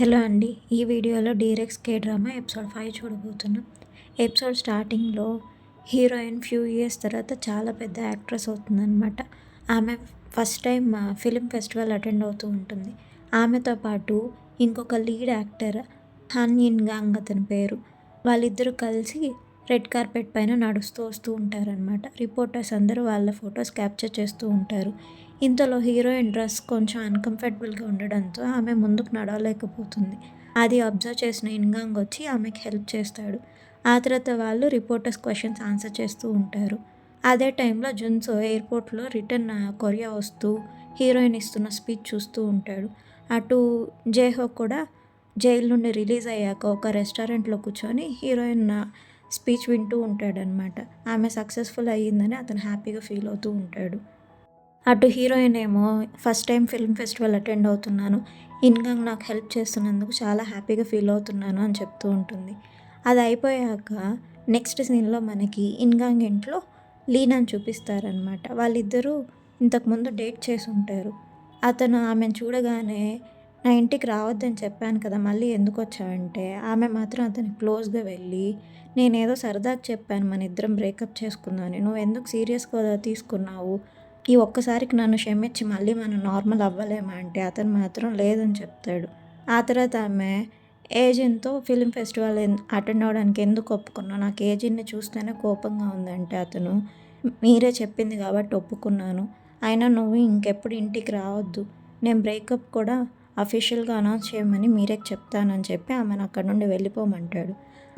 Hello అండి. ఈ వీడియోలో డీరెక్స్ కే డ్రామా ఎపిసోడ్ 5 చూడబోతున్నాం. ఎపిసోడ్ స్టార్టింగ్లో హీరోయిన్ ఫ్యూ ఇయర్స్ తర్వాత చాలా పెద్ద యాక్ట్రెస్ అవుతుందన్నమాట. ఆమె first time film festival attend అవుతూ ఉంటుంది. ఆమెతో పాటు ఇంకొక lead actor Han In Gang అతని పేరు. వాళ్ళిద్దరూ కలిసి రెడ్ కార్పెట్ పైన నడుస్తూ వస్తూ ఉంటారనమాట. రిపోర్టర్స్ అందరూ వాళ్ళ ఫొటోస్ క్యాప్చర్ చేస్తూ ఉంటారు. ఇంతలో హీరోయిన్ డ్రెస్ కొంచెం అన్కంఫర్టబుల్గా ఉండడంతో ఆమె ముందుకు నడవలేకపోతుంది. అది అబ్జర్వ్ చేసిన ఇన్గాంగ్ వచ్చి ఆమెకి హెల్ప్ చేస్తాడు. ఆ తర్వాత వాళ్ళు రిపోర్టర్స్ క్వశ్చన్స్ ఆన్సర్ చేస్తూ ఉంటారు. అదే టైంలో జున్సో ఎయిర్పోర్ట్లో రిటర్న్ కొరియా వస్తూ హీరోయిన్ ఇస్తున్న స్పీచ్ చూస్తూ ఉంటాడు. అటు జేహో కూడా జైలు నుండి రిలీజ్ అయ్యాక ఒక రెస్టారెంట్లో కూర్చొని హీరోయిన్ స్పీచ్ వింటూ ఉంటాడనమాట. ఆమె సక్సెస్ఫుల్ అయ్యిందని అతను హ్యాపీగా ఫీల్ అవుతూ ఉంటాడు. అటు హీరోయిన్ ఏమో first time film festival attend అవుతున్నాను, ఇన్గాంగ్ నాకు హెల్ప్ చేస్తున్నందుకు చాలా హ్యాపీగా ఫీల్ అవుతున్నాను అని చెప్తూ ఉంటుంది. అది అయిపోయాక నెక్స్ట్ సీన్లో మనకి ఇన్గాంగ్ ఇంట్లో లీనాని చూపిస్తారనమాట. వాళ్ళిద్దరూ ఇంతకుముందు డేట్ చేసి ఉంటారు. అతను ఆమెను చూడగానే నా ఇంటికి రావద్దని చెప్పాను కదా, మళ్ళీ ఎందుకు వచ్చావంటే ఆమె మాత్రం అతనికి క్లోజ్గా వెళ్ళి నేనేదో సరదాగా చెప్పాను మన ఇద్దరం బ్రేకప్ చేసుకుందామని, నువ్వు ఎందుకు సీరియస్గా తీసుకున్నావు, ఈ ఒక్కసారికి నన్ను క్షమించి మళ్ళీ మనం నార్మల్ అవ్వలేమా అంటే అతను మాత్రం లేదని చెప్తాడు. ఆ తర్వాత ఆమె ఏజెంట్తో ఫిల్మ్ ఫెస్టివల్ అటెండ్ అవ్వడానికి ఎందుకు ఒప్పుకున్నావు, నాకు ఏజెంట్ని చూస్తేనే కోపంగా ఉందంటే అతను మీరే చెప్పింది కాబట్టి ఒప్పుకున్నాను, అయినా నువ్వు ఇంకెప్పుడు ఇంటికి రావద్దు, నేను బ్రేకప్ కూడా అఫీషియల్గా అనౌన్స్ చేయమని మీరే చెప్తానని చెప్పి ఆమెను అక్కడ నుండి వెళ్ళిపోమంటాడు.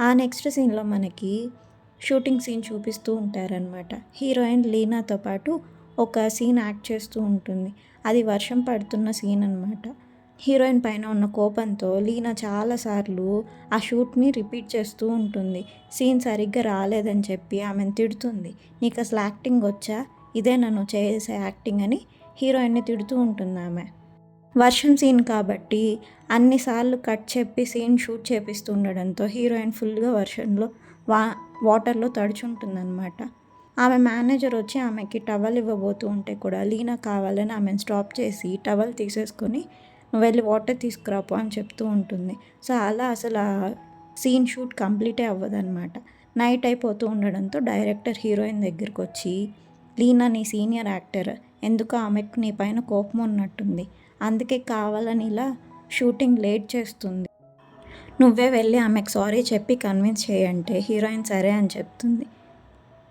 ఆ నెక్స్ట్ సీన్లో మనకి షూటింగ్ సీన్ చూపిస్తూ ఉంటారనమాట. హీరోయిన్ లీనాతో పాటు ఒక సీన్ యాక్ట్ చేస్తూ ఉంటుంది. అది వర్షం పడుతున్న సీన్ అనమాట. హీరోయిన్ పైన ఉన్న కోపంతో లీనా చాలాసార్లు ఆ షూట్ని రిపీట్ చేస్తూ ఉంటుంది. సీన్ సరిగ్గా రాలేదని చెప్పి ఆమెను తిడుతుంది. నీకు అసలు యాక్టింగ్ వచ్చా, ఇదే నన్ను చేసే యాక్టింగ్ అని హీరోయిన్ని తిడుతూ ఉంటుంది ఆమె. వర్షం సీన్ కాబట్టి అన్నిసార్లు కట్ చెప్పి సీన్ షూట్ చేపిస్తూ ఉండడంతో హీరోయిన్ ఫుల్గా వర్షంలో వాటర్లో తడుచుంటుందన్నమాట. ఆమె మేనేజర్ వచ్చి ఆమెకి టవల్ ఇవ్వబోతూ ఉంటే కూడా లీనా కావాలని ఆమెను స్టాప్ చేసి టవల్ తీసేసుకొని నువ్వు వెళ్ళి వాటర్ తీసుకురాపో అని చెప్తూ ఉంటుంది. సో అలా అసలు ఆ సీన్ షూట్ కంప్లీటే అవ్వదన్నమాట. నైట్ అయిపోతూ ఉండడంతో డైరెక్టర్ హీరోయిన్ దగ్గరికి వచ్చి లీనా నీ సీనియర్ యాక్టర్, ఎందుకో ఆమెకు నీ పైన కోపం ఉన్నట్టుంది, అందుకే కావాలని ఇలా షూటింగ్ లేట్ చేస్తుంది, నువ్వే వెళ్ళి ఆమెకు సారీ చెప్పి కన్విన్స్ చేయంటే హీరోయిన్ సరే అని చెప్తుంది.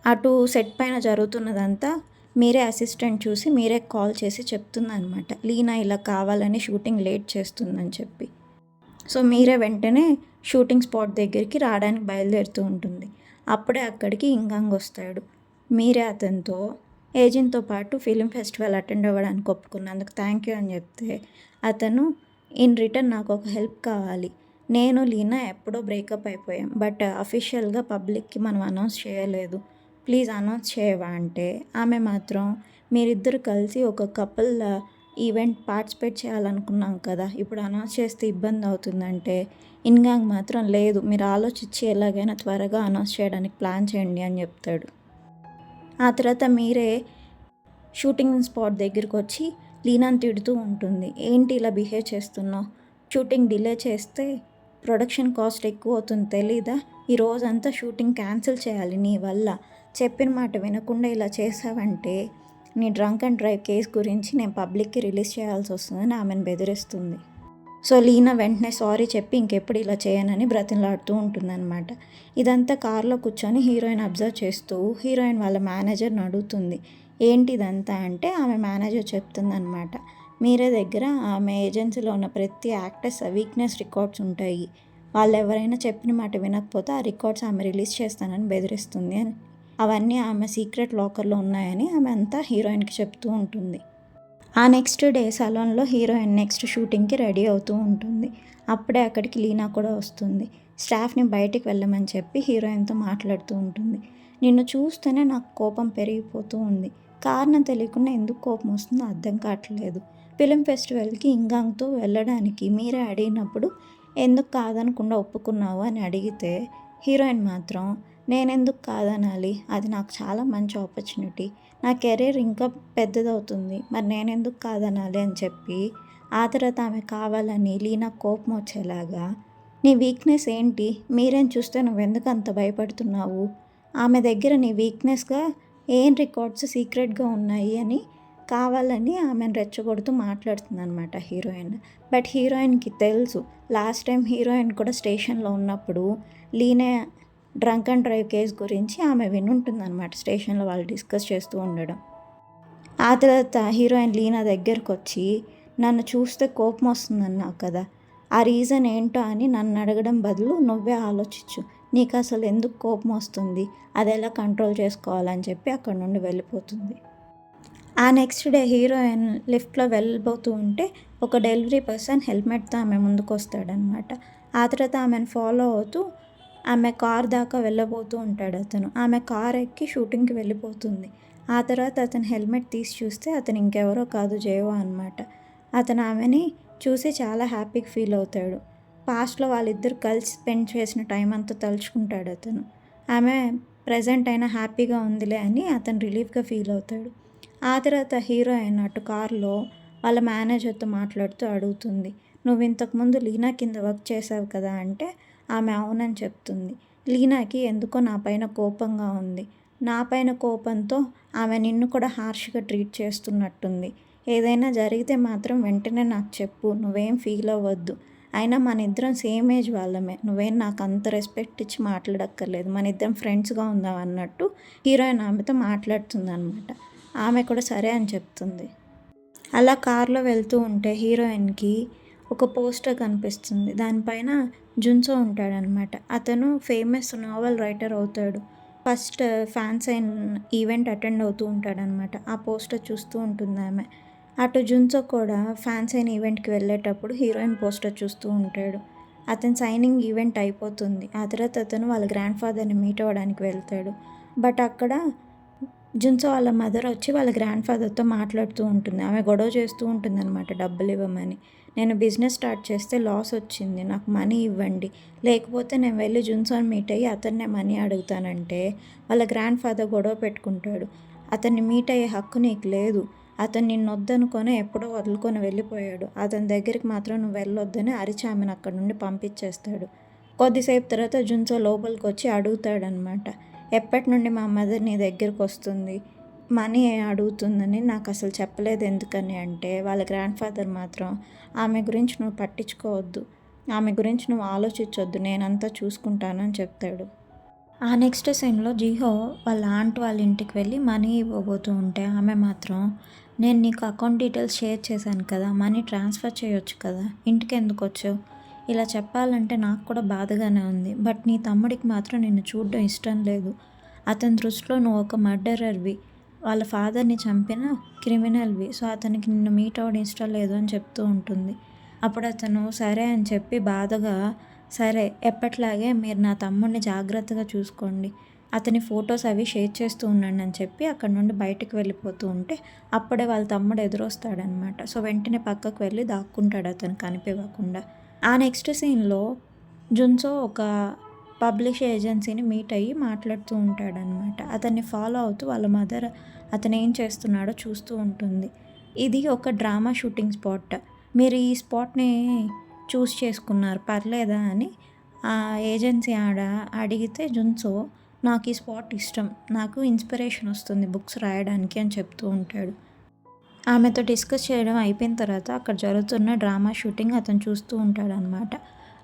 అటు సెట్ పైన జరుగుతున్నదంతా మీరే అసిస్టెంట్ చూసి మీరే కాల్ చేసి చెప్తుందనమాట, లీనా ఇలా కావాలని షూటింగ్ లేట్ చేస్తుందని చెప్పి. సో మీరే వెంటనే షూటింగ్ స్పాట్ దగ్గరికి రావడానికి బయలుదేరుతూ ఉంటుంది. అప్పుడే అక్కడికి ఇంగాంగ్ వస్తాడు. మీరే అతనితో ఏజెంట్తో పాటు ఫిలిం ఫెస్టివల్ అటెండ్ అవ్వడానికి ఒప్పుకున్నందుకు థ్యాంక్ యూ అని చెప్తే అతను ఇన్ రిటర్న్ నాకు ఒక హెల్ప్ కావాలి, నేను లీనా ఎప్పుడో బ్రేకప్ అయిపోయాం, బట్ అఫీషియల్గా పబ్లిక్కి మనం అనౌన్స్ చేయలేదు, ప్లీజ్ అనౌన్స్ చేయవా అంటే ఆమె మాత్రం మీరిద్దరు కలిసి ఒక కపుల్ ఈవెంట్ పార్టిసిపేట్ చేయాలనుకున్నాం కదా, ఇప్పుడు అనౌన్స్ చేస్తే ఇబ్బంది అవుతుందంటే ఇన్గాంగ్ మాత్రం లేదు, మీరు ఆలోచించి ఎలాగైనా త్వరగా అనౌన్స్ చేయడానికి ప్లాన్ చేయండి అని చెప్తాడు. ఆ తర్వాత మీరే షూటింగ్ స్పాట్ దగ్గరికి వచ్చి లీనాని తిడుతూ ఉంటుంది, ఏంటి ఇలా బిహేవ్ చేస్తున్నావు, షూటింగ్ డిలే చేస్తే ప్రొడక్షన్ కాస్ట్ ఎక్కువ అవుతుంది తెలీదా, ఈ రోజంతా షూటింగ్ క్యాన్సిల్ చేయాలి నీ వల్ల, చెప్పిన మాట వినకుండా ఇలా చేసావంటే నీ డ్రంక్ అండ్ డ్రైవ్ కేస్ గురించి నేను పబ్లిక్కి రిలీజ్ చేయాల్సి వస్తుందని ఆమెను బెదిరిస్తుంది. సో లీనా వెంటనే సారీ చెప్పి ఇంకెప్పుడు ఇలా చేయనని బ్రతిమలాడుతూ ఉంటుందన్నమాట. ఇదంతా కార్లో కూర్చొని హీరోయిన్ అబ్జర్వ్ చేస్తూ హీరోయిన్ వాళ్ళ మేనేజర్ని అడుగుతుంది, ఏంటి ఇదంతా అంటే ఆమె మేనేజర్ చెప్తుందన్నమాట, మీరే దగ్గర ఆమె ఏజెన్సీలో ఉన్న ప్రతి యాక్టర్స్ వీక్నెస్ రికార్డ్స్ ఉంటాయి, వాళ్ళు ఎవరైనా చెప్పిన మాట వినకపోతే ఆ రికార్డ్స్ ఆమె రిలీజ్ చేస్తానని బెదిరిస్తుంది అని, అవన్నీ ఆమె సీక్రెట్ లాకర్లో ఉన్నాయని ఆమె అంతా హీరోయిన్కి చెప్తూ ఉంటుంది. ఆ నెక్స్ట్ డే సలోన్లో హీరోయిన్ నెక్స్ట్ షూటింగ్కి రెడీ అవుతూ ఉంటుంది. అప్పుడే అక్కడికి లీనా కూడా వస్తుంది. స్టాఫ్ని బయటికి వెళ్ళమని చెప్పి హీరోయిన్తో మాట్లాడుతూ ఉంటుంది. నిన్ను చూస్తేనే నాకు కోపం పెరిగిపోతూ ఉంది, కారణం తెలియకుండా ఎందుకు కోపం వస్తుందో అర్థం కావట్లేదు, ఫిలిం ఫెస్టివల్కి ఇంగాంగ్తో వెళ్ళడానికి మీరే అడిగినప్పుడు ఎందుకు కాదనకుండా ఒప్పుకున్నావు అని అడిగితే హీరోయిన్ మాత్రం నేనెందుకు కాదనాలి, అది నాకు చాలా మంచి ఆపర్చునిటీ, నా కెరీర్ ఇంకా పెద్దదవుతుంది, మరి నేనెందుకు కాదనాలి అని చెప్పి ఆ తర్వాత ఆమె కావాలని లీనాకు కోపం వచ్చేలాగా, నీ వీక్‌నెస్ ఏంటి? మీరేం చూస్తే నువ్వెందుకు అంత భయపడుతున్నావు? ఆమె దగ్గర నీ వీక్‌నెస్‌గా ఏం రికార్డ్స్ సీక్రెట్‌గా ఉన్నాయి అని కావాలని ఆమెను రెచ్చగొడుతూ మాట్లాడుతుందనమాట హీరోయిన్. బట్ హీరోయిన్‌కి తెలుసు. లాస్ట్ టైం హీరోయిన్ కూడా స్టేషన్‌లో ఉన్నప్పుడు Lina drunk and drive case గురించి ఆమె వినుంటుందనమాట. స్టేషన్‌లో వాళ్ళు డిస్కస్ చేస్తూ ఉండడం. ఆ తర్వాత హీరోయిన్ లీనా దగ్గరకొచ్చి, నన్ను చూస్తే కోపం వస్తుందన్నావు కదా! ఆ రీజన్ ఏంటో అని నన్ను అడగడం బదులు నువ్వే ఆలోచించు. నీకు అసలు ఎందుకు కోపం వస్తుంది? అదెలా కంట్రోల్ చేసుకోవాలని చెప్పి అక్కడి నుండి వెళ్ళిపోతుంది. ఆ నెక్స్ట్ డే హీరోయిన్ లిఫ్ట్‌లో వెళ్ళబోతూ ఉంటే ఒక డెలివరీ పర్సన్ హెల్మెట్‌తో ఆమె ముందుకొస్తాడనమాట. ఆ తర్వాత ఆమెను ఫాలో అవుతూ ఆమె కార్ దాకా వెళ్ళబోతూ ఉంటాడు అతను. ఆమె కార్ ఎక్కి షూటింగ్‌కి వెళ్ళిపోతుంది. ఆ తర్వాత అతను హెల్మెట్ తీసి చూస్తే అతను ఇంకెవరో కాదు జేవో అనమాట. అతను ఆమెని చూసి చాలా హ్యాపీగా ఫీల్ అవుతాడు. పాస్ట్‌లో వాళ్ళిద్దరూ కలిసి స్పెండ్ చేసిన టైం అంతా తలుచుకుంటాడు అతను. ఆమె ప్రెజెంట్ అయినా హ్యాపీగా ఉందిలే అని అతను రిలీఫ్‌గా ఫీల్ అవుతాడు. ఆ తర్వాత హీరోయిన్ అటు కారులో వాళ్ళ మేనేజర్‌తో మాట్లాడుతూ అడుగుతుంది. నువ్వు ఇంతకుముందు లీనా కింద వర్క్ చేసావు కదా అంటే ఆమె అవునని చెప్తుంది. లీనాకి ఎందుకో నా పైన కోపంగా ఉంది. నా పైన కోపంతో ఆమె నిన్ను కూడా హార్ష్‌గా ట్రీట్ చేస్తున్నట్టుంది. ఏదైనా జరిగితే మాత్రం వెంటనే నాకు చెప్పు. నువ్వేం ఫీల్ అవ్వద్దు. అయినా మనిద్దరం సేమ్ ఏజ్ వాళ్ళమే. నువ్వేం నాకు అంత రెస్పెక్ట్ ఇచ్చి మాట్లాడక్కర్లేదు. మనిద్దరం ఫ్రెండ్స్‌గా ఉందాం అన్నట్టు హీరోయిన్ ఆమెతో మాట్లాడుతుందనమాట. ఆమె కూడా సరే అని చెప్తుంది. అలా కార్లో వెళ్తూ ఉంటే హీరోయిన్‌కి ఒక పోస్టర్ కనిపిస్తుంది. దానిపైన జున్సో ఉంటాడనమాట. అతను ఫేమస్ నోవెల్ రైటర్ అవుతాడు. First fan sign event attend అవుతూ ఉంటాడనమాట. ఆ పోస్టర్ చూస్తూ ఉంటుందామె. అటు జున్సో కూడా ఫ్యాన్ సైన్ ఈవెంట్‌కి వెళ్ళేటప్పుడు హీరోయిన్ పోస్టర్ చూస్తూ ఉంటాడు. అతని సైనింగ్ ఈవెంట్ అయిపోతుంది. ఆ తర్వాత అతను వాళ్ళ గ్రాండ్ ఫాదర్‌ని మీట్ అవ్వడానికి వెళ్తాడు. బట్ అక్కడ జున్సో వాళ్ళ మదర్ వచ్చి వాళ్ళ గ్రాండ్ ఫాదర్‌తో మాట్లాడుతూ ఉంటుంది. ఆమె గొడవ చేస్తూ ఉంటుందన్నమాట డబ్బులు ఇవ్వమని. నేను బిజినెస్ స్టార్ట్ చేస్తే లాస్ వచ్చింది. నాకు మనీ ఇవ్వండి. లేకపోతే నేను వెళ్ళి జున్సోని మీట్ అయ్యి అతన్నే మనీ అడుగుతానంటే వాళ్ళ గ్రాండ్ ఫాదర్ గొడవ పెట్టుకుంటాడు. అతన్ని మీట్ అయ్యే హక్కు నీకు లేదు. అతను నిన్నొద్దనుకొని ఎప్పుడో వదులుకొని వెళ్ళిపోయాడు. అతని దగ్గరికి మాత్రం నువ్వు వెళ్ళొద్దని అరిచి ఆమెను అక్కడి నుండి పంపించేస్తాడు. కొద్దిసేపు తర్వాత జున్సో లోపలికొచ్చి అడుగుతాడనమాట. ఎప్పటి నుండి మా మదర్ నీ దగ్గరకు వస్తుంది, మనీ అడుగుతుందని నాకు అసలు చెప్పలేదు ఎందుకని అంటే వాళ్ళ గ్రాండ్ ఫాదర్ మాత్రం ఆమె గురించి నువ్వు పట్టించుకోవద్దు, ఆమె గురించి నువ్వు ఆలోచించొద్దు, నేనంతా చూసుకుంటానని చెప్తాడు. ఆ నెక్స్ట్ సీన్లో జీహో వాళ్ళ ఆంట్ వాళ్ళ ఇంటికి వెళ్ళి మనీ ఇవ్వబోతూ ఉంటే ఆమె మాత్రం నేను నీకు అకౌంట్ డీటెయిల్స్ షేర్ చేశాను కదా, మనీ ట్రాన్స్ఫర్ చేయొచ్చు కదా, ఇంటికి ఎందుకు వచ్చావు? ఇలా చెప్పాలంటే నాకు కూడా బాధగానే ఉంది. బట్ నీ తమ్ముడికి మాత్రం నిన్ను చూడడం ఇష్టం లేదు. అతని దృష్టిలో నువ్వు ఒక మర్డరర్వి, వాళ్ళ ఫాదర్ని చంపిన క్రిమినల్వి. సో అతనికి నిన్ను మీట్ అవ్వడం ఇష్టం లేదు అని చెప్తూ ఉంటుంది. అప్పుడు అతను సరే అని చెప్పి బాధగా, సరే ఎప్పట్లాగే మీరు నా తమ్ముడిని జాగ్రత్తగా చూసుకోండి, అతని ఫొటోస్ అవి షేర్ చేస్తూ ఉండండి అని చెప్పి అక్కడ నుండి బయటకు వెళ్ళిపోతూ ఉంటే అప్పుడే వాళ్ళ తమ్ముడు ఎదురొస్తాడనమాట. సో వెంటనే పక్కకు వెళ్ళి దాక్కుంటాడు అతను కనిపించకుండా. ఆ నెక్స్ట్ సీన్లో జున్సో ఒక పబ్లిష్ ఏజెన్సీని మీట్ అయ్యి మాట్లాడుతూ ఉంటాడనమాట. అతన్ని ఫాలో అవుతూ వాళ్ళ మదర్ అతను ఏం చేస్తున్నాడో చూస్తూ ఉంటుంది. ఇది ఒక డ్రామా షూటింగ్ స్పాట్. మీరు ఈ స్పాట్ని చూస్ చేసుకున్నారు పర్లేదా అని ఆ ఏజెన్సీ అడిగితే జున్సో నాకు ఈ స్పాట్ ఇష్టం, నాకు ఇన్స్పిరేషన్ వస్తుంది బుక్స్ రాయడానికి అని చెప్తూ ఉంటాడు. ఆమెతో డిస్కస్ చేయడం అయిపోయిన తర్వాత అక్కడ జరుగుతున్న డ్రామా షూటింగ్ అతను చూస్తూ ఉంటాడనమాట.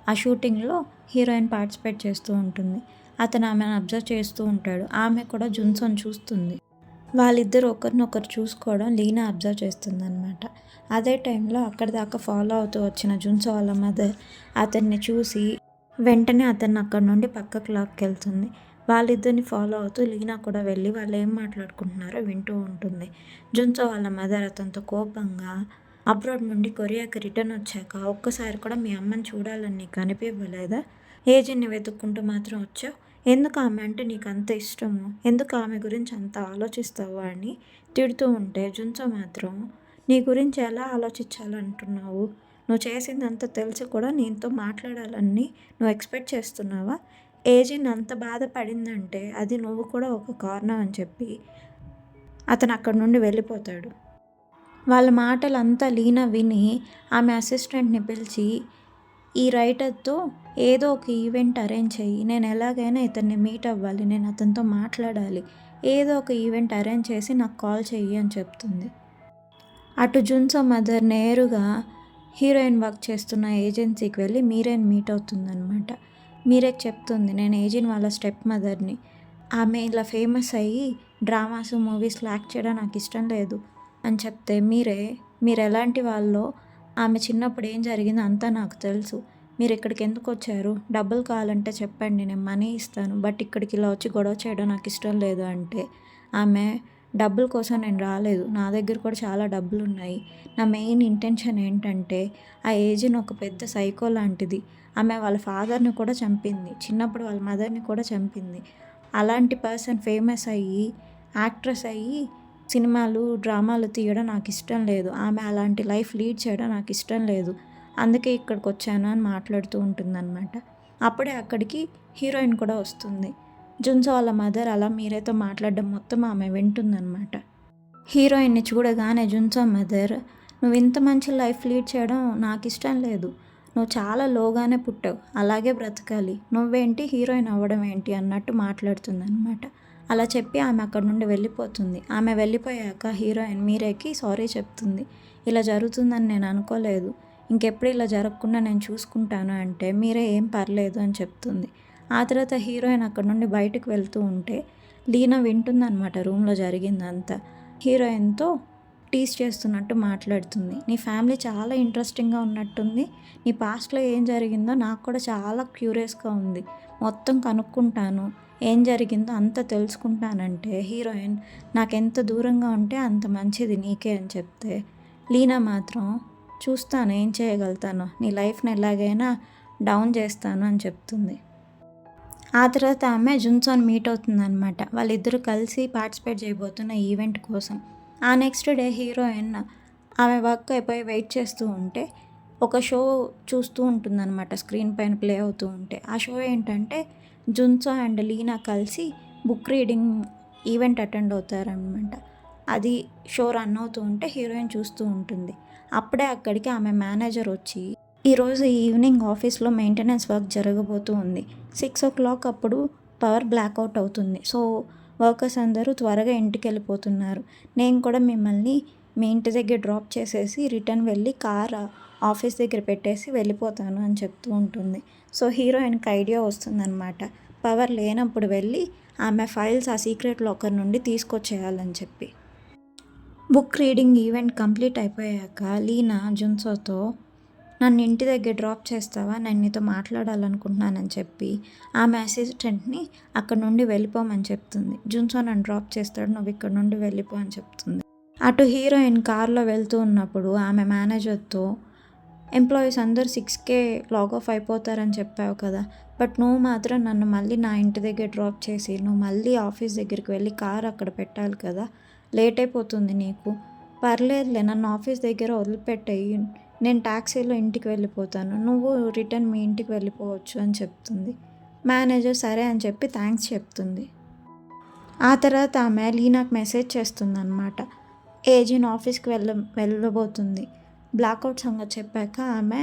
ఆ షూటింగ్లో హీరోయిన్ పార్టిసిపేట్ చేస్తూ ఉంటుంది. అతను ఆమెను అబ్జర్వ్ చేస్తూ ఉంటాడు. ఆమె కూడా జున్సోని చూస్తుంది. వాళ్ళిద్దరూ ఒకరినొకరు చూసుకోవడం లీనా అబ్జర్వ్ చేస్తుందనమాట. అదే టైంలో అక్కడి దాకా ఫాలో అవుతూ వచ్చిన జున్సో వాళ్ళ మదర్ అతన్ని చూసి వెంటనే అతన్ని అక్కడి నుండి పక్కకు లాక్కెళ్తుంది. వాళ్ళిద్దరిని ఫాలో అవుతూ లీనా కూడా వెళ్ళి వాళ్ళు ఏం మాట్లాడుకుంటున్నారో వింటూ ఉంటుంది. జున్సో వాళ్ళ మదర్ అతనితో కోపంగా, అబ్రాడ్ నుండి కొరియాకి రిటర్న్ వచ్చాక ఒక్కసారి కూడా మీ అమ్మని చూడాలని నీకు అనిపివ్వలేదా? ఏజెన్ని వెతుక్కుంటూ మాత్రం వచ్చావు. ఎందుకు ఆమె అంటే నీకు అంత ఇష్టము, ఎందుకు ఆమె గురించి అంత ఆలోచిస్తావు అని తిడుతూ ఉంటే జున్సో మాత్రం నీ గురించి ఎలా ఆలోచించాలంటున్నావు, నువ్వు చేసిందంతా తెలిసి కూడా నీతో మాట్లాడాలని నువ్వు ఎక్స్పెక్ట్ చేస్తున్నావా? ఏజిన్ అంత బాధపడిందంటే అది నువ్వు కూడా ఒక కారణం అని చెప్పి అతను అక్కడి నుండి వెళ్ళిపోతాడు. వాళ్ళ మాటలంతా లీనా విని ఆమె అసిస్టెంట్‌ని పిలిచి, "ఈ రైటర్‌తో ఏదో ఒక ఈవెంట్ అరేంజ్ చెయ్యి. నేను ఎలాగైనా ఇతన్ని మీట్ అవ్వాలి. నేను అతనితో మాట్లాడాలి. ఏదో ఒక ఈవెంట్ అరేంజ్ చేసి నాకు కాల్ చెయ్యి" అని చెప్తుంది. అటు జున్సో మదర్ నేరుగా హీరోయిన్ వర్క్ చేస్తున్న ఏజెన్సీకి వెళ్ళి మీరేని మీట్ అవుతుందనమాట. మీరేకి చెప్తుంది, "నేను ఏజిన్ వాళ్ళ స్టెప్ మదర్‌ని. ఆమె ఇలా ఫేమస్ అయ్యి డ్రామాస్, మూవీస్‌లో యాక్ట్ చేయడం నాకు ఇష్టం లేదు" అని చెప్తే మీరెలాంటి వాళ్ళో, ఆమె చిన్నప్పుడు ఏం జరిగిందో అంతా నాకు తెలుసు. మీరిక్కడికి ఎందుకొచ్చారు? డబ్బులు కావాలంటే చెప్పండి, నేను మనీ ఇస్తాను. బట్ ఇక్కడికి ఇలా వచ్చి గొడవ చేయడం నాకు ఇష్టం లేదు అంటే, ఆమె డబ్బుల కోసం నేను రాలేదు. నా దగ్గర కూడా చాలా డబ్బులున్నాయి. నా మెయిన్ ఇంటెన్షన్ ఏంటంటే, ఆ ఏజిన్ ఒక పెద్ద సైకో లాంటిది. ఆమె వాళ్ళ ఫాదర్‌ని కూడా చంపింది. చిన్నప్పుడు వాళ్ళ మదర్‌ని కూడా చంపింది. అలాంటి పర్సన్ ఫేమస్ అయ్యి, యాక్ట్రెస్ అయ్యి సినిమాలు, డ్రామాలు తీయడం నాకిష్టం లేదు. ఆమె అలాంటి లైఫ్ లీడ్ చేయడం నాకిష్టం లేదు. అందుకే ఇక్కడికొచ్చాను అని మాట్లాడుతూ ఉంటుందనమాట. అప్పుడే అక్కడికి హీరోయిన్ కూడా వస్తుంది. జున్సో వాళ్ళ మదర్ అలా మీరేతో మాట్లాడడం మొత్తం ఆమె వింటుందనమాట. హీరోయిన్‌ని చూడగానే జున్సో మదర్, "నువ్వు ఇంత మంచి లైఫ్ లీడ్ చేయడం నాకిష్టం లేదు. నువ్వు చాలా లోగానే పుట్టావు. అలాగే బ్రతకాలి. నువ్వేంటి హీరోయిన్ అవ్వడం ఏంటి" అన్నట్టు మాట్లాడుతుందనమాట. అలా చెప్పి ఆమె అక్కడి నుండి వెళ్ళిపోతుంది. ఆమె వెళ్ళిపోయాక హీరోయిన్ మీరేకి సారీ చెప్తుంది. "ఇలా జరుగుతుందని నేను అనుకోలేదు. ఇంకెప్పుడు ఇలా జరగకుండా నేను చూసుకుంటాను" అంటే మీరే "ఏం పర్లేదు" అని చెప్తుంది. ఆ తర్వాత హీరోయిన్ అక్కడి నుండి బయటకు వెళ్తూ ఉంటే లీనా వింటుందనమాట రూమ్‌లో జరిగిందంతా. హీరోయిన్‌తో టీజ్ చేస్తున్నట్టు మాట్లాడుతుంది. "నీ ఫ్యామిలీ చాలా ఇంట్రెస్టింగ్‌గా ఉన్నట్టుంది. నీ పాస్ట్‌లో ఏం జరిగిందో నాకు కూడా చాలా క్యూరియస్‌గా ఉంది. మొత్తం కనుక్కుంటాను. ఏం జరిగిందో అంతా తెలుసుకుంటానంటే" హీరోయిన్, "నాకెంత దూరంగా ఉంటే అంత మంచిది నీకే" అని చెప్తే, లీనా మాత్రం, "చూస్తాను ఏం చేయగలుగుతానో. నీ లైఫ్‌ని ఎలాగైనా డౌన్ చేస్తాను" అని చెప్తుంది. ఆ తర్వాత ఆమె జున్సోని మీట్ అవుతుందనమాట. వాళ్ళిద్దరూ కలిసి పార్టిసిపేట్ చేయబోతున్న ఈవెంట్ కోసం. ఆ నెక్స్ట్ డే హీరోయిన్ ఆమె వర్క్ అయిపోయి వెయిట్ చేస్తూ ఉంటే ఒక షో చూస్తూ ఉంటుందన్నమాట. స్క్రీన్ పైన ప్లే అవుతూ ఉంటే. ఆ షో ఏంటంటే జున్సో అండ్ లీనా కలిసి బుక్ రీడింగ్ ఈవెంట్ అటెండ్ అవుతారనమాట. అది షో రన్ అవుతూ ఉంటే హీరోయిన్ చూస్తూ ఉంటుంది. అప్పుడే అక్కడికి ఆమె మేనేజర్ వచ్చి, "ఈరోజు ఈవినింగ్ ఆఫీస్లో మెయింటెనెన్స్ వర్క్ జరగబోతూ ఉంది. 6:00 అప్పుడు పవర్ బ్లాక్అవుట్ అవుతుంది. సో వర్కర్స్ అందరూ త్వరగా ఇంటికెళ్ళిపోతున్నారు. నేను కూడా మిమ్మల్ని మీ ఇంటి దగ్గర డ్రాప్ చేసేసి రిటర్న్ వెళ్ళి కార్ ఆఫీస్ దగ్గర పెట్టేసి వెళ్ళిపోతాను" అని చెప్తూ ఉంటుంది. సో హీరోయిన్‌కి ఐడియా వస్తుందనమాట. పవర్ లేనప్పుడు వెళ్ళి ఆమె ఫైల్స్ ఆ సీక్రెట్ లాకర్ నుండి తీసుకొచ్చేయాలని చెప్పి. బుక్ రీడింగ్ ఈవెంట్ కంప్లీట్ అయిపోయాక లీనా జున్సోతో, "నన్ను ఇంటి దగ్గర డ్రాప్ చేస్తావా? నేను నీతో మాట్లాడాలనుకుంటున్నానని" చెప్పి ఆమె అసిస్టెంట్‌ని అక్కడి నుండి వెళ్ళిపోమని చెప్తుంది. జున్సో నన్ను డ్రాప్ చేస్తాడు, నువ్వు ఇక్కడ నుండి వెళ్ళిపో అని చెప్తుంది. అటు హీరోయిన్ కార్లో వెళ్తూ ఉన్నప్పుడు ఆమె మేనేజర్తో, "ఎంప్లాయీస్ అందరూ 6కే లాగ్ ఆఫ్ అయిపోతారని చెప్పావు కదా, బట్ నువ్వు మాత్రం నన్ను మళ్ళీ నా ఇంటి దగ్గర డ్రాప్ చేసి నువ్వు మళ్ళీ ఆఫీస్ దగ్గరికి వెళ్ళి కార్ అక్కడ పెట్టాలి కదా, లేట్ అయిపోతుంది నీకు. పర్లేదులే, నన్ను ఆఫీస్ దగ్గర వదిలిపెట్టేయి, నేను ట్యాక్సీలో ఇంటికి వెళ్ళిపోతాను, నువ్వు రిటర్న్ మీ ఇంటికి వెళ్ళిపోవచ్చు" అని చెప్తుంది. మేనేజర్ సరే అని చెప్పి థ్యాంక్స్ చెప్తుంది. ఆ తర్వాత ఆమె లీనాకు మెసేజ్ చేస్తుందన్నమాట. ఏజిన్ ఆఫీస్కి వెళ్ళబోతుంది. బ్లాక్అవుట్ సంగతి చెప్పాక ఆమె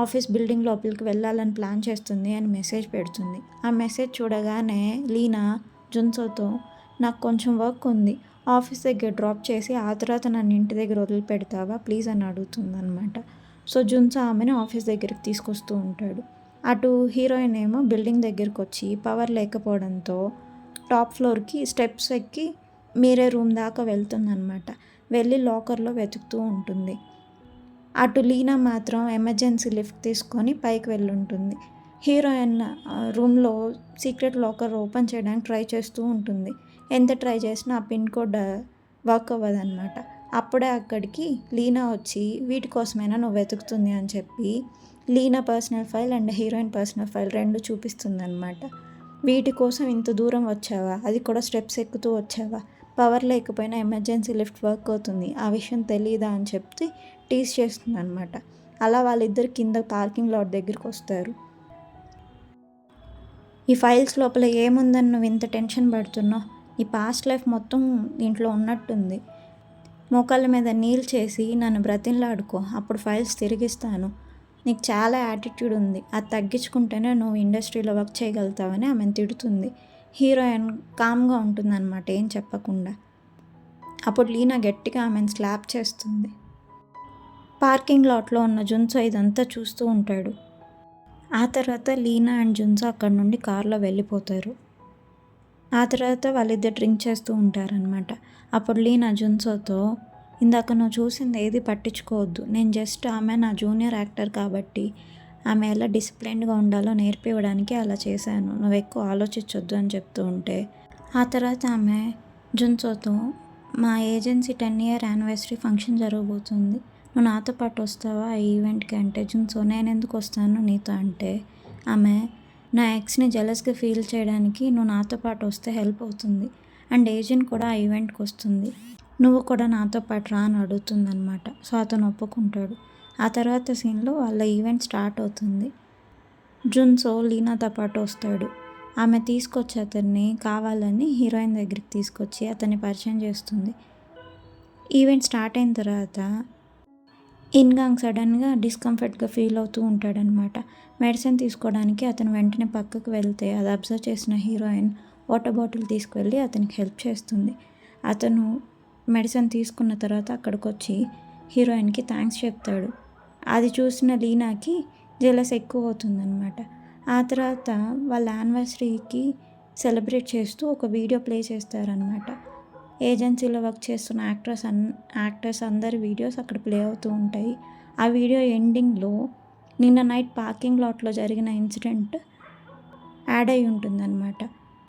ఆఫీస్ బిల్డింగ్ లోపలికి వెళ్ళాలని ప్లాన్ చేస్తుంది అని మెసేజ్ పెడుతుంది. ఆ మెసేజ్ చూడగానే లీనా జున్సోతో, "నాకు కొంచెం వర్క్ ఉంది, ఆఫీస్ దగ్గర డ్రాప్ చేసి ఆ తర్వాత నన్ను ఇంటి దగ్గర వదిలిపెడతావా ప్లీజ్" అని అడుగుతుందనమాట. సో జున్సో ఆమెను ఆఫీస్ దగ్గరికి తీసుకొస్తూ ఉంటాడు. అటు హీరోయిన్ ఏమో బిల్డింగ్ దగ్గరికి వచ్చి పవర్ లేకపోవడంతో టాప్ ఫ్లోర్కి స్టెప్స్ ఎక్కి మీరే రూమ్ దాకా వెళ్తుందనమాట. వెళ్ళి లాకర్లో వెతుకుతూ ఉంటుంది. అటు లీనా మాత్రం ఎమర్జెన్సీ లిఫ్ట్ తీసుకొని పైకి వెళ్ళుంటుంది. హీరోయిన్ రూమ్లో సీక్రెట్ లాకర్ ఓపెన్ చేయడానికి ట్రై చేస్తూ ఉంటుంది. ఎంత ట్రై చేసినా ఆ పిన్ కోడ్ వర్క్ అవ్వదన్నమాట. అప్పుడే అక్కడికి లీనా వచ్చి, "వీటి కోసమైనా నువ్వు వెతుకుతుంది" అని చెప్పి Lina personal file and heroine personal file 2 చూపిస్తుందన్నమాట. "వీటి కోసం ఇంత దూరం వచ్చావా? అది కూడా స్టెప్స్ ఎక్కుతూ వచ్చావా? పవర్ లేకపోయినా ఎమర్జెన్సీ లిఫ్ట్ వర్క్ అవుతుంది, ఆ విషయం తెలీదా" అని చెప్పి టీజ్ చేస్తుందనమాట. అలా వాళ్ళిద్దరు కింద పార్కింగ్ లాట్ దగ్గరికి వస్తారు. "ఈ ఫైల్స్ లోపల ఏముందని నువ్వు ఇంత టెన్షన్ పడుతున్నావు? నీ పాస్ట్ లైఫ్ మొత్తం దీంట్లో ఉన్నట్టుంది. మోకాళ్ళ మీద నీళ్ళు చేసి నన్ను బ్రతిమలాడుకో, అప్పుడు ఫైల్స్ తిరిగిస్తాను. నీకు చాలా యాటిట్యూడ్ ఉంది, అది తగ్గించుకుంటేనే నువ్వు ఇండస్ట్రీలో వర్క్ చేయగలుగుతావని ఆమెను తిడుతుంది. హీరోయిన్ కామ్గా ఉంటుందన్నమాట, ఏం చెప్పకుండా. అప్పుడు లీనా గట్టిగా ఆమెను స్లాప్ చేస్తుంది. పార్కింగ్ లాట్లో ఉన్న జున్సో ఇదంతా చూస్తూ ఉంటాడు. ఆ తర్వాత లీనా అండ్ జున్సో అక్కడి నుండి కార్లో వెళ్ళిపోతారు. ఆ తర్వాత వాళ్ళిద్దరు డ్రింక్ చేస్తూ ఉంటారనమాట. అప్పుడు లీనా జున్సోతో, ఇందాక నువ్వు చూసింది ఏది పట్టించుకోవద్దు, నేను జస్ట్ ఆమె నా జూనియర్ యాక్టర్ కాబట్టి ఆమె ఎలా డిసిప్లైన్డ్గా ఉండాలో నేర్పివ్వడానికి అలా చేశాను, నువ్వు ఎక్కువ ఆలోచించొద్దు అని చెప్తూ ఉంటే, ఆ తర్వాత ఆమె జున్సోతో, మా ఏజెన్సీ 10-year యానివర్సరీ ఫంక్షన్ జరగబోతుంది, నువ్వు నాతో పాటు వస్తావా ఆ ఈవెంట్కి అంటే, జున్సో నేను ఎందుకు వస్తాను నీతో అంటే, ఆమె నా ఎక్స్ని జెలస్గా ఫీల్ చేయడానికి నువ్వు నాతో పాటు వస్తే హెల్ప్ అవుతుంది, అండ్ ఏజెంట్ కూడా ఆ ఈవెంట్కి వస్తుంది, నువ్వు కూడా నాతో పాటు రా అని అడుగుతుందనమాట. సో అతను ఒప్పుకుంటాడు. ఆ తర్వాత సీన్లో వాళ్ళ ఈవెంట్ స్టార్ట్ అవుతుంది. జున్సో లీనాతో పాటు వస్తాడు. ఆమె తీసుకొచ్చి అతన్ని కావాలని హీరోయిన్ దగ్గరికి తీసుకొచ్చి అతన్ని పరిచయం చేస్తుంది. ఈవెంట్ స్టార్ట్ అయిన తర్వాత ఇన్గాంగ్ సడన్గా డిస్కంఫర్ట్గా ఫీల్ అవుతూ ఉంటాడనమాట. మెడిసిన్ తీసుకోవడానికి అతను వెంటనే పక్కకు వెళ్తే అది అబ్జర్వ్ చేసిన హీరోయిన్ వాటర్ బాటిల్ తీసుకువెళ్ళి అతనికి హెల్ప్ చేస్తుంది. అతను మెడిసిన్ తీసుకున్న తర్వాత అక్కడికి వచ్చి హీరోయిన్కి థ్యాంక్స్ చెప్తాడు. అది చూసిన లీనాకి జెలస్ ఎక్కువ అవుతుందన్నమాట. ఆ తర్వాత వాళ్ళ యానివర్సరీకి సెలబ్రేట్ చేస్తూ ఒక వీడియో ప్లే చేస్తారనమాట. ఏజెన్సీలో వర్క్ చేస్తున్న యాక్టర్స్ అందరి వీడియోస్ అక్కడ ప్లే అవుతూ ఉంటాయి. ఆ వీడియో ఎండింగ్లో నిన్న నైట్ పార్కింగ్ లాట్లో జరిగిన ఇన్సిడెంట్ యాడ్ అయి ఉంటుందన్నమాట.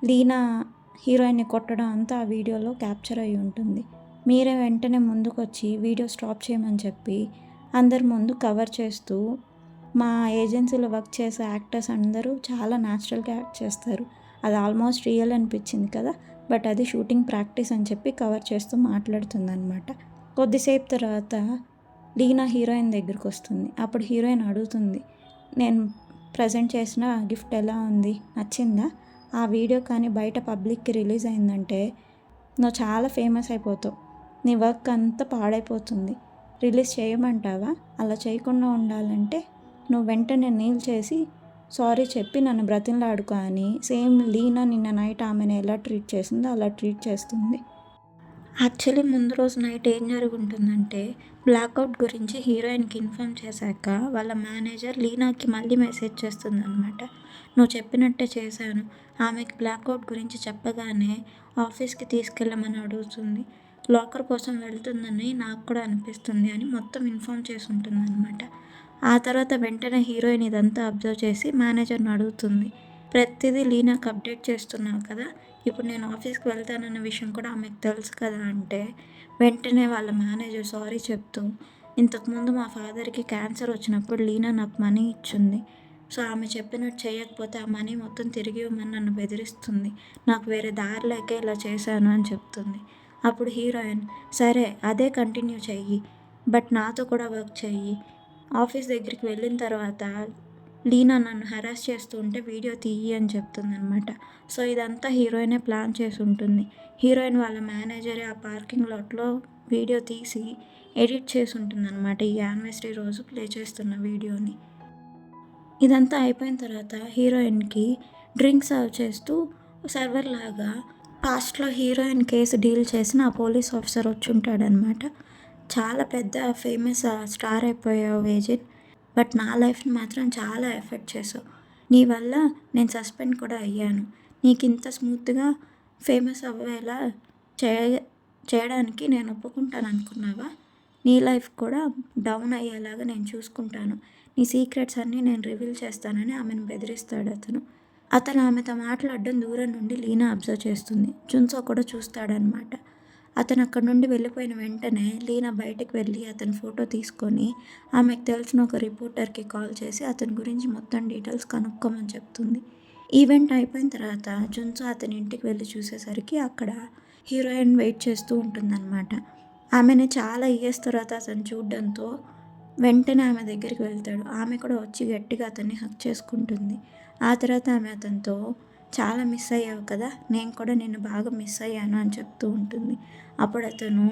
లీనా హీరోయిన్ని కొట్టడం అంతా ఆ వీడియోలో క్యాప్చర్ అయి ఉంటుంది. మీరే వెంటనే ముందుకు వచ్చి వీడియో స్టాప్ చేయమని చెప్పి అందరి ముందు కవర్ చేస్తూ, మా ఏజెన్సీలో వర్క్ చేసే యాక్టర్స్ అందరూ చాలా న్యాచురల్గా యాక్ట్ చేస్తారు, అది ఆల్మోస్ట్ రియల్ అనిపించింది కదా, బట్ అది షూటింగ్ ప్రాక్టీస్ అని చెప్పి కవర్ చేస్తూ మాట్లాడుతుందన్నమాట. కొద్దిసేపు తర్వాత లీనా హీరోయిన్ దగ్గరికి వస్తుంది. అప్పుడు హీరోయిన్ అడుగుతుంది, నేను ప్రజెంట్ చేసిన గిఫ్ట్ ఎలా ఉంది, నచ్చిందా, ఆ వీడియో కానీ బయట పబ్లిక్కి రిలీజ్ అయిందంటే నువ్వు చాలా ఫేమస్ అయిపోతావు, నీ వర్క్ అంతా పాడైపోతుంది, రిలీజ్ చేయమంటావా, అలా చేయకుండా ఉండాలంటే నువ్వు వెంటనే నీళ్ళు చేసి సారీ చెప్పి నన్ను బ్రతిమలాడుకో అని సేమ్ లీనా నిన్న నైట్ ఆమెను ఎలా ట్రీట్ చేసిందో అలా ట్రీట్ చేస్తుంది. యాక్చువల్లీ ముందు రోజు నైట్ ఏం జరుగుతుందంటే, బ్లాక్అవుట్ గురించి హీరోయిన్కి ఇన్ఫామ్ చేశాక వాళ్ళ మేనేజర్ లీనాకి మళ్ళీ మెసేజ్ చేస్తుంది అనమాట. నువ్వు చెప్పినట్టే చేశాను, ఆమెకి బ్లాక్అవుట్ గురించి చెప్పగానే ఆఫీస్కి తీసుకెళ్ళమని అడుగుతుంది, లాకర్ కోసం వెళ్తుందని నాకు కూడా అనిపిస్తుంది అని మొత్తం ఇన్ఫామ్ చేసి ఉంటుంది అనమాట. ఆ తర్వాత వెంటనే హీరోయిన్ ఇదంతా అబ్జర్వ్ చేసి మేనేజర్ని అడుగుతుంది, ప్రతిదీ లీనాకి అప్డేట్ చేస్తున్నావు కదా, ఇప్పుడు నేను ఆఫీస్కి వెళ్తానన్న విషయం కూడా ఆమెకు తెలుసు కదా అంటే, వెంటనే వాళ్ళ మేనేజర్ సారీ చెప్తూ, ఇంతకుముందు మా ఫాదర్కి క్యాన్సర్ వచ్చినప్పుడు లీనా నాకు మనీ ఇచ్చింది, సో ఆమె చెప్పినట్టు చేయకపోతే ఆ మనీ మొత్తం తిరిగి ఇవ్వమని నన్ను బెదిరిస్తుంది, నాకు వేరే దారి లేక ఇలా చేశాను అని చెప్తుంది. అప్పుడు హీరోయిన్, సరే అదే కంటిన్యూ చెయ్యి, బట్ నాతో కూడా వర్క్ చెయ్యి, ఆఫీస్ దగ్గరికి వెళ్ళిన తర్వాత లీనా నన్ను హెరాస్ చేస్తూ ఉంటే వీడియో తీయి అని చెప్తుందనమాట. సో ఇదంతా హీరోయినే ప్లాన్ చేసి ఉంటుంది. హీరోయిన్ వాళ్ళ మేనేజరే ఆ పార్కింగ్ లాట్లో వీడియో తీసి ఎడిట్ చేసి ఉంటుందన్నమాట, ఈ యానివర్సరీ రోజు ప్లే చేస్తున్న వీడియోని. ఇదంతా అయిపోయిన తర్వాత హీరోయిన్కి డ్రింక్ సర్వ్ చేస్తూ సర్వర్ లాగా పాస్ట్లో హీరోయిన్ కేసు డీల్ చేసిన ఆ పోలీస్ ఆఫీసర్ వచ్చి ఉంటాడనమాట. చాలా పెద్ద ఫేమస్ స్టార్ అయిపోయావు ఏజెంట్, బట్ నా లైఫ్ని మాత్రం చాలా ఎఫెక్ట్ చేసావు, నీ వల్ల నేను సస్పెండ్ కూడా అయ్యాను, నీకు ఇంత స్మూత్గా ఫేమస్ అవ్వేలా చేయడానికి నేను ఒప్పుకుంటాను అనుకున్నావా, నీ లైఫ్ కూడా డౌన్ అయ్యేలాగా నేను చూసుకుంటాను, నీ సీక్రెట్స్ అన్నీ నేను రివీల్ చేస్తానని ఆమెను బెదిరిస్తాడు అతను ఆమెతో మాట్లాడడం దూరం నుండి లీనా అబ్జర్వ్ చేస్తుంది. జున్సో కూడా చూస్తాడనమాట. అతను అక్కడ నుండి వెళ్ళిపోయిన వెంటనే లీనా బయటకు వెళ్ళి అతని ఫోటో తీసుకొని ఆమెకు తెలిసిన ఒక రిపోర్టర్కి కాల్ చేసి అతని గురించి మొత్తం డీటెయిల్స్ కనుక్కోమని చెప్తుంది. ఈవెంట్ అయిపోయిన తర్వాత జున్సో అతని ఇంటికి వెళ్ళి చూసేసరికి అక్కడ హీరోయిన్ వెయిట్ చేస్తూ ఉంటుందన్నమాట. ఆమెని చాలా ఇయర్స్ తర్వాత అతను చూడడంతో వెంటనే ఆమె దగ్గరికి వెళ్తాడు. ఆమె కూడా వచ్చి గట్టిగా అతన్ని హగ్ చేసుకుంటుంది. ఆ తర్వాత ఆమె అతనితో, చాలా మిస్ అయ్యావు కదా, నేను కూడా నిన్ను బాగా మిస్ అయ్యాను అని చెప్తూ ఉంటుంది. అప్పుడు అతను,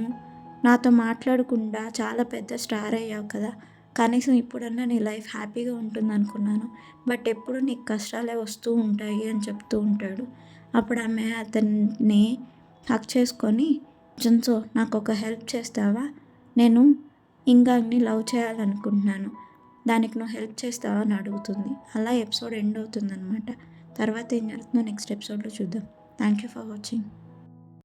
నాతో మాట్లాడకుండా చాలా పెద్ద స్టార్ అయ్యావు కదా! కనీసం ఇప్పుడన్నా నీ లైఫ్ హ్యాపీగా ఉంటుందనుకున్నాను. బట్ ఎప్పుడు నీకు కష్టాలే వస్తూ ఉంటాయి అని చెప్తూ ఉంటాడు. అప్పుడు ఆమె అతన్ని హగ్ చేసుకొని, జున్సో నాకొక హెల్ప్ చేస్తావా? నేను ఇంగాంగ్‌ని లవ్ చేయాలనుకుంటున్నాను. దానికి నువ్వు హెల్ప్ చేస్తావా అని అడుగుతుంది. అలా ఎపిసోడ్ ఎండ్ అవుతుందనమాట. తర్వాత ఏం జరుగుతుందో నెక్స్ట్ ఎపిసోడ్‌లో చూద్దాం. Thank you for watching.